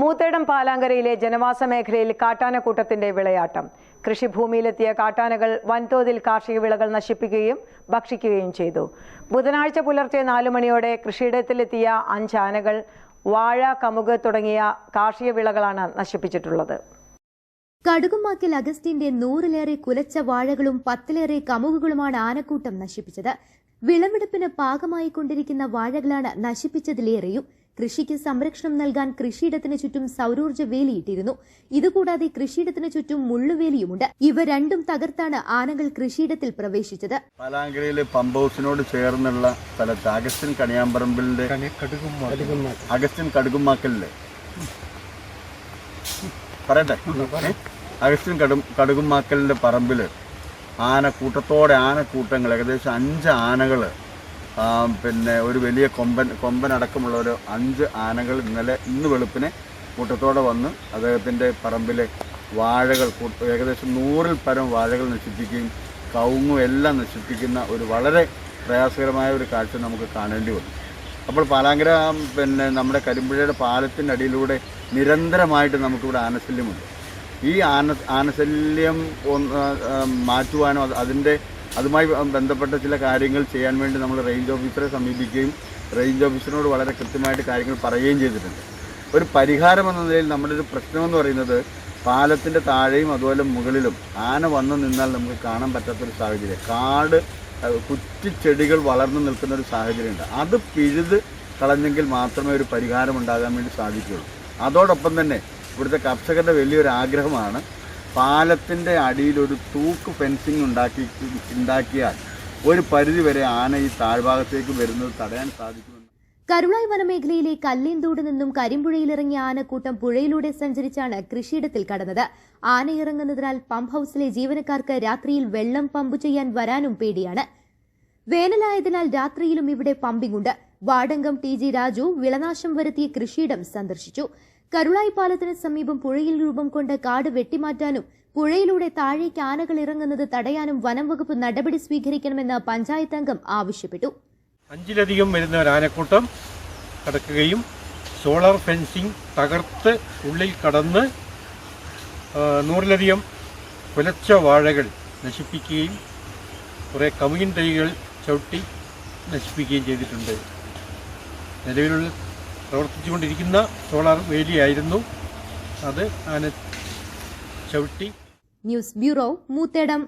മൂത്തേടം പാലാങ്കരയിലെ ജനവാസ മേഖലയിൽ കാട്ടാനക്കൂട്ടത്തിന്റെ വിളയാട്ടം. കൃഷിഭൂമിയിലെത്തിയ കാട്ടാനകൾ വൻതോതിൽ കാർഷിക വിളകൾ നശിപ്പിക്കുകയും ഭക്ഷിക്കുകയും ചെയ്തു. ബുധനാഴ്ച പുലർച്ചെ 4 മണിയോടെ കൃഷിയിടത്തിലെത്തിയ 5 ആനകൾ വാഴ, കമുക് തുടങ്ങിയ കാർഷിക വിളകളാണ് നശിപ്പിച്ചിട്ടുള്ളത്. കടുകുമാക്കിൽ അഗസ്റ്റിന്റെ 100-ലേറെ കുലച്ച വാഴകളും 10-ലേറെ കമുകുകളുമാണ് ആനക്കൂട്ടം നശിപ്പിച്ചത്. വിളവെടുപ്പിന് പാകമായിക്കൊണ്ടിരിക്കുന്ന വാഴകളാണ് നശിപ്പിച്ചതിലേറെയും. കൃഷിക്ക് സംരക്ഷണം നൽകാൻ കൃഷിയിടത്തിന് ചുറ്റും സൗരോർജ്ജ വേലിയിട്ടിരുന്നു. ഇതുകൂടാതെ കൃഷിയിടത്തിന് ചുറ്റും മുള്ളുവേലിയുമുണ്ട്. ഇവ രണ്ടും തകർത്താണ് ആനകൾ കൃഷിയിടത്തിൽ പ്രവേശിച്ചത്. പാലാങ്കരയിലെ പമ്പ് ഹൗസിനോട് ചേർന്നുള്ള സ്ഥലത്ത് അഗസ്റ്റിൻ കണിയാമ്പറമ്പിലിന്റെ അഗസ്റ്റിൻ കടുകുമാക്കലിലെ പറയട്ടെ അഗസ്റ്റിൻ കടുകുമാക്കലിന്റെ പറമ്പില് ആനക്കൂട്ടങ്ങൾ ഏകദേശം 5 ആനകൾ, പിന്നെ ഒരു വലിയ കൊമ്പനടക്കമുള്ള ഒരു 5 ആനകൾ ഇന്ന് വെളുപ്പിനെ കൂട്ടത്തോടെ വന്ന് അദ്ദേഹത്തിൻ്റെ പറമ്പിലെ വാഴകൾ ഏകദേശം 100-ൽ പരം വാഴകൾ നശിപ്പിക്കുകയും കവുങ്ങും എല്ലാം നശിപ്പിക്കുന്ന ഒരു വളരെ പ്രയാസകരമായ ഒരു കാഴ്ച നമുക്ക് കാണേണ്ടി വന്നു. അപ്പോൾ പാലാങ്കര നമ്മുടെ കരിമ്പുഴയുടെ പാലത്തിൻ്റെ അടിയിലൂടെ നിരന്തരമായിട്ട് നമുക്കിവിടെ ആനശല്യമുണ്ട്. ഈ ആനശല്യം മാറ്റുവാനോ അതുമായി ബന്ധപ്പെട്ട ചില കാര്യങ്ങൾ ചെയ്യാൻ വേണ്ടി നമ്മൾ റേഞ്ച് ഓഫീസറെ സമീപിക്കുകയും റേഞ്ച് ഓഫീസറിനോട് വളരെ കൃത്യമായിട്ട് കാര്യങ്ങൾ പറയുകയും ചെയ്തിട്ടുണ്ട്. ഒരു പരിഹാരം എന്ന നിലയിൽ നമ്മുടെ ഒരു പ്രശ്നമെന്ന് പറയുന്നത് പാലത്തിൻ്റെ താഴെയും അതുപോലെ മുകളിലും ആന വന്നു നിന്നാൽ നമുക്ക് കാണാൻ പറ്റാത്തൊരു സാഹചര്യം, കാട് കുറ്റിച്ചെടികൾ വളർന്നു നിൽക്കുന്ന ഒരു സാഹചര്യമുണ്ട്. അത് പിഴുത് കളഞ്ഞെങ്കിൽ മാത്രമേ ഒരു പരിഹാരം ഉണ്ടാകാൻ വേണ്ടി സാധിക്കുകയുള്ളൂ. അതോടൊപ്പം തന്നെ ഇവിടുത്തെ കർഷകരുടെ വലിയൊരു ആഗ്രഹമാണ് പാലത്തിൻ്റെ അടിയിൽ ഒരു തൂക്ക് ഫെൻസിങ് ഉണ്ടാക്കിയാൽ ഒരു പരിധിവരെ ആന ഈ താഴ്ഭാഗത്തേക്ക് വരുന്നത് തടയാൻ സാധിക്കുമെന്ന്. കരുളായി വനമേഖലയിലെ കല്ലേന്തോട് നിന്നും കരിമ്പുഴയിലിറങ്ങിയ ആനക്കൂട്ടം പുഴയിലൂടെ സഞ്ചരിച്ചാണ് കൃഷിയിടത്തിൽ കടന്നത്. ആന ഇറങ്ങുന്നതിനാൽ പമ്പ് ഹൌസിലെ ജീവനക്കാർക്ക് രാത്രിയിൽ വെള്ളം പമ്പ് ചെയ്യാൻ വരാനും പേടിയാണ്. വേനലായതിനാൽ രാത്രിയിലും ഇവിടെ പമ്പിംഗ് ഉണ്ട്. വാർഡംഗം TG രാജു വിളനാശം വരുത്തിയ കൃഷിയിടം സന്ദർശിച്ചു. കരുളായി പാലത്തിന് സമീപം പുഴയിൽ രൂപം കൊണ്ട കാട് വെട്ടിമാറ്റാനും പുഴയിലൂടെ താഴേക്ക് ആനകൾ ഇറങ്ങുന്നത് തടയാനും വനം വകുപ്പ് നടപടി സ്വീകരിക്കണമെന്ന് പഞ്ചായത്ത് അംഗം ആവശ്യപ്പെട്ടു. 5-ലധികം വരുന്ന ഒരു ആനക്കൂട്ടം കടക്കുകയും സോളാർ ഫെൻസിംഗ് തകർത്ത് ഉള്ളിൽ കടന്ന് 100-ലധികം കുലച്ച വാഴകൾ നശിപ്പിക്കുകയും കുറേ കമുകിൻ തൈകൾ ചവിട്ടി നശിപ്പിക്കുകയും ചെയ്തിട്ടുണ്ട്. നിലവിലുള്ള പ്രവർത്തിച്ചുകൊണ്ടിരിക്കുന്ന സോളാർ വേലിയായിരുന്നു അത് ആന ചവിട്ടി. News bureau, Moothedam.